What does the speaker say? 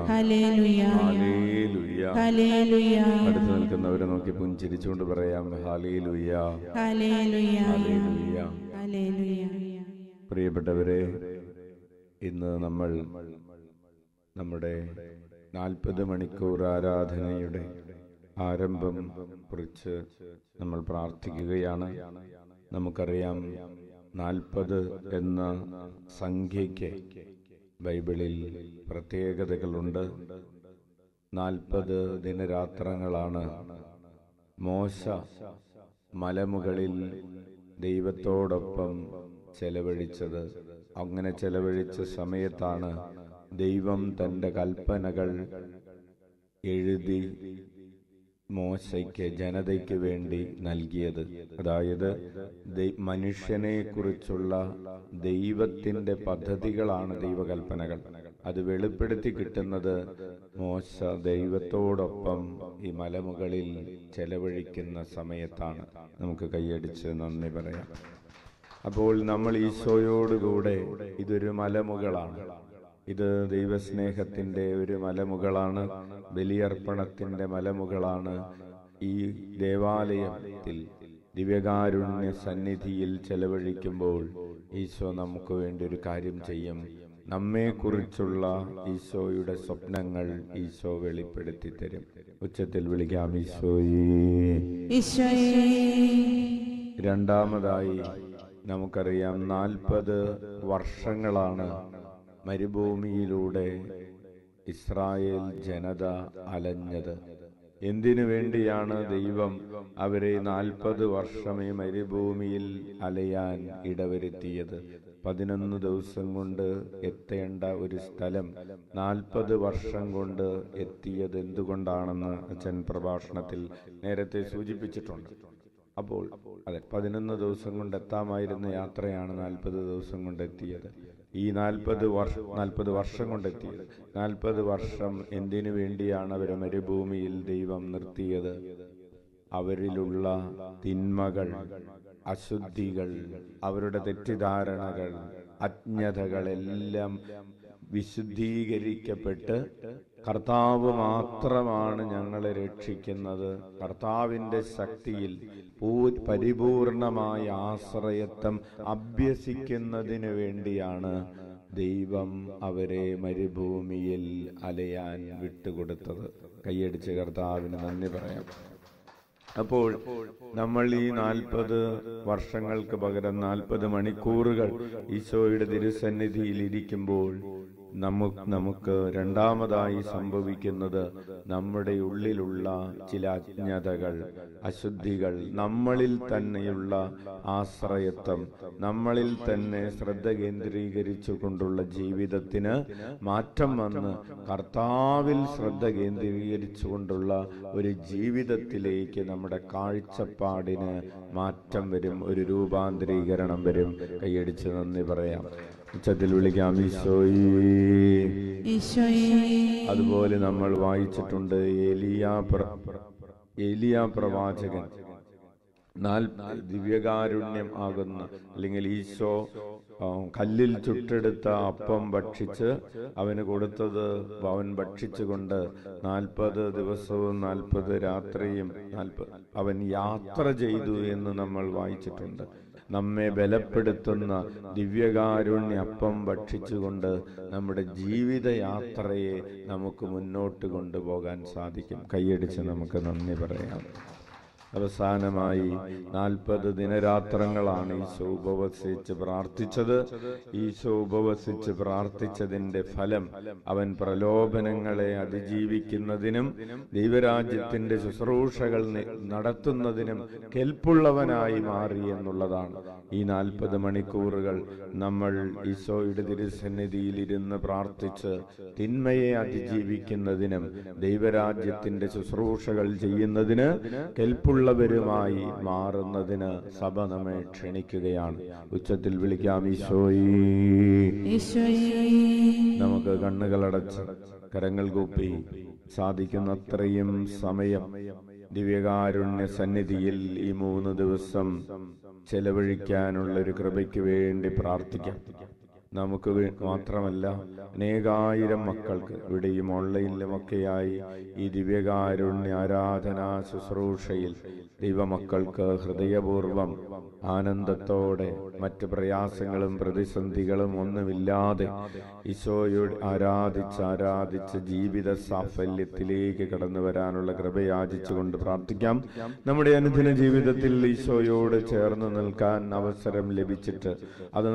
Hallelujah, hallelujah, hallelujah. അടുത്ത് നിൽക്കുന്നവരെ നോക്കി പുഞ്ചിരിച്ചുകൊണ്ട് പറയാം ഹല്ലേലൂയ, ഹല്ലേലൂയ, ഹല്ലേലൂയ. ഹല്ലേലൂയ. പ്രിയപ്പെട്ടവരെ, ഇന്ന് നമ്മൾ നമ്മുടെ 40 മണിക്കൂർ ആരാധനയുടെ ആരംഭം കുറിച്ച് നമ്മൾ പ്രാർത്ഥിക്കുകയാണ്. നമുക്കറിയാം, 40 എന്ന സംഖ്യയ്ക്ക് ബൈബിളിൽ പ്രത്യേകതകളുണ്ട്. 40 ദിനരാത്രങ്ങളാണ് മോശ മലമുകളിൽ ദൈവത്തോടൊപ്പം ചെലവഴിച്ചത്. അങ്ങനെ ചെലവഴിച്ച സമയത്താണ് ദൈവം തൻ്റെ കൽപ്പനകൾ എഴുതി മോശയ്ക്ക്, ജനതയ്ക്ക് വേണ്ടി നൽകിയത്. അതായത് മനുഷ്യനെ കുറിച്ചുള്ള ദൈവത്തിൻ്റെ പദ്ധതികളാണ് ദൈവകൽപ്പനകൾ. അത് വെളിപ്പെടുത്തി കിട്ടുന്നത് മോശ ദൈവത്തോടൊപ്പം ഈ മലമുകളിൽ ചെലവഴിക്കുന്ന സമയത്താണ്. നമുക്ക് കൈയടിച്ച് നന്ദി പറയാം. അപ്പോൾ നമ്മൾ ഈശോയോടുകൂടെ, ഇതൊരു മലമുകളാണ്, ഇത് ദൈവസ്നേഹത്തിൻ്റെ ഒരു മലമുകളാണ്, ബലിയർപ്പണത്തിൻ്റെ മലമുകളാണ്. ഈ ദേവാലയത്തിൽ ദിവ്യകാരുണ്യ സന്നിധിയിൽ ചെലവഴിക്കുമ്പോൾ ഈശോ നമുക്ക് വേണ്ടി ഒരു കാര്യം ചെയ്യും. നമ്മെക്കുറിച്ചുള്ള ഈശോയുടെ സ്വപ്നങ്ങൾ ഈശോ വെളിപ്പെടുത്തി തരും. ഉച്ചത്തിൽ വിളിക്കാം, ഈശോയേ, ഈശോയേ. രണ്ടാമതായി നമുക്കറിയാം, 40 വർഷങ്ങളാണ് മരുഭൂമിയിലൂടെ ഇസ്രായേൽ ജനത അലഞ്ഞത്. എന്തിനു വേണ്ടിയാണ് ദൈവം അവരെ 40 വർഷമേ മരുഭൂമിയിൽ അലയാൻ ഇടവരുത്തിയത്? 11 ദിവസം കൊണ്ട് എത്തേണ്ട ഒരു സ്ഥലം 40 വർഷം കൊണ്ട് എത്തിയത് എന്തുകൊണ്ടാണെന്ന് അച്ഛൻ പ്രഭാഷണത്തിൽ നേരത്തെ സൂചിപ്പിച്ചിട്ടുണ്ട്. അപ്പോൾ അതെ, 11 ദിവസം കൊണ്ട് എത്താമായിരുന്ന യാത്രയാണ് 40 ദിവസം കൊണ്ട് എത്തിയത്. ഈ 40 വർഷം കൊണ്ടെത്തിയത്. 40 വർഷം എന്തിനു വേണ്ടിയാണ് അവരെ മരുഭൂമിയിൽ ദൈവം നിർത്തിയത്? അവരിലുള്ള തിന്മകൾ, അശുദ്ധികൾ, അവരുടെ തെറ്റിദ്ധാരണകൾ, അജ്ഞതകളെല്ലാം വിശുദ്ധീകരിക്കപ്പെട്ട് കർത്താവ് മാത്രമാണ് ഞങ്ങളെ രക്ഷിക്കുന്നത്, കർത്താവിൻ്റെ ശക്തിയിൽ പരിപൂർണമായ ആശ്രയത്വം അഭ്യസിക്കുന്നതിന് വേണ്ടിയാണ് ദൈവം അവരെ മരുഭൂമിയിൽ അലയാൻ വിട്ടുകൊടുത്തത്. കൈയടിച്ച് കർത്താവിന് നന്ദി പറയാം. അപ്പോൾ നമ്മൾ ഈ 40 വർഷങ്ങൾക്ക് പകരം 40 മണിക്കൂറുകൾ ഈശോയുടെ തിരുസന്നിധിയിൽ ഇരിക്കുമ്പോൾ നമുക്ക് രണ്ടാമതായി സംഭവിക്കുന്നത്, നമ്മുടെ ഉള്ളിലുള്ള ചില അജ്ഞതകൾ, അശുദ്ധികൾ, നമ്മളിൽ തന്നെയുള്ള ആശ്രയത്വം, നമ്മളിൽ തന്നെ ശ്രദ്ധ കേന്ദ്രീകരിച്ചു കൊണ്ടുള്ള ജീവിതത്തിന് മാറ്റം വന്ന് കർത്താവിൽ ശ്രദ്ധ കേന്ദ്രീകരിച്ചു കൊണ്ടുള്ള ഒരു ജീവിതത്തിലേക്ക് നമ്മുടെ കാഴ്ചപ്പാടിന് മാറ്റം വരും, ഒരു രൂപാന്തരീകരണം വരും. കൈയടിച്ച് നന്ദി പറയാം. ഉച്ചത്തിൽ വിളിക്കാം, ഈശോയേ, ഈശോയേ. അതുപോലെ നമ്മൾ വായിച്ചിട്ടുണ്ട്, ഏലിയാ പ്രവാചകൻ ദിവ്യകാരുണ്യം ആകുന്ന, അല്ലെങ്കിൽ ഈശോ കല്ലിൽ ചുട്ടെടുത്ത അപ്പം ഭക്ഷിച്ച് അവന് കൊടുത്തത് അവൻ ഭക്ഷിച്ചുകൊണ്ട് 40 ദിവസവും 40 രാത്രിയും അവൻ യാത്ര ചെയ്തു എന്ന് നമ്മൾ വായിച്ചിട്ടുണ്ട്. നമ്മെ ബലപ്പെടുത്തുന്ന ദിവ്യകാരുണ്യ അപ്പം ഭക്ഷിച്ചുകൊണ്ട് നമ്മുടെ ജീവിതയാത്രയെ നമുക്ക് മുന്നോട്ട് കൊണ്ടുപോകാൻ സാധിക്കും. കൈയടിച്ച് നമുക്ക് നന്ദി പറയാം. അവസാനമായി 40 ദിനരാത്രങ്ങളാണ് ഈശോ ഉപവസിച്ച് പ്രാർത്ഥിച്ചത്. ഈശോ ഉപവസിച്ച് പ്രാർത്ഥിച്ചതിന്റെ ഫലം അവൻ പ്രലോഭനങ്ങളെ അതിജീവിക്കുന്നതിനും ദൈവരാജ്യത്തിന്റെ ശുശ്രൂഷകൾ നടത്തുന്നതിനും കെൽപ്പുള്ളവനായി മാറി എന്നുള്ളതാണ്. ഈ 40 മണിക്കൂറുകൾ നമ്മൾ ഈശോയുടെ തിരുസന്നിധിയിൽ ഇരുന്ന് പ്രാർത്ഥിച്ച് തിന്മയെ അതിജീവിക്കുന്നതിനും ദൈവരാജ്യത്തിന്റെ ശുശ്രൂഷകൾ ചെയ്യുന്നതിന് കെൽപ്പുള്ളവരുമായി മാറുന്നതിന് സഭ നമ്മെ ക്ഷണിക്കുകയാണ്. ഉച്ചത്തിൽ വിളിക്കാം, ഈശോയേ, ഈശോയേ. നമുക്ക് കണ്ണുകളടച്ച് കരങ്ങൾ കൂപ്പി സാധിക്കുന്നത്രയും സമയം ദിവ്യകാരുണ്യ സന്നിധിയിൽ ഈ 3 ദിവസം ചെലവഴിക്കാനുള്ള ഒരു കൃപയ്ക്ക് വേണ്ടി പ്രാർത്ഥിക്കാം. നമുക്ക് മാത്രമല്ല അനേകായിരം മക്കൾക്ക് ഇവിടെയും ഓൺലൈനിലുമൊക്കെയായി ഈ ദിവ്യകാരുണ്യ ആരാധനാ ശുശ്രൂഷയിൽ ദൈവമക്കൾക്ക് ഹൃദയപൂർവം ആനന്ദത്തോടെ മറ്റ് പ്രയാസങ്ങളും പ്രതിസന്ധികളും ഒന്നുമില്ലാതെ ഈശോയോട് ആരാധിച്ച് ജീവിത സാഫല്യത്തിലേക്ക് കടന്നു വരാനുള്ള കൃപ യാചിച്ചുകൊണ്ട് പ്രാർത്ഥിക്കാം. നമ്മുടെ അനുദിന ജീവിതത്തിൽ ഈശോയോട് ചേർന്ന് നിൽക്കാൻ അവസരം ലഭിച്ചിട്ട് അത്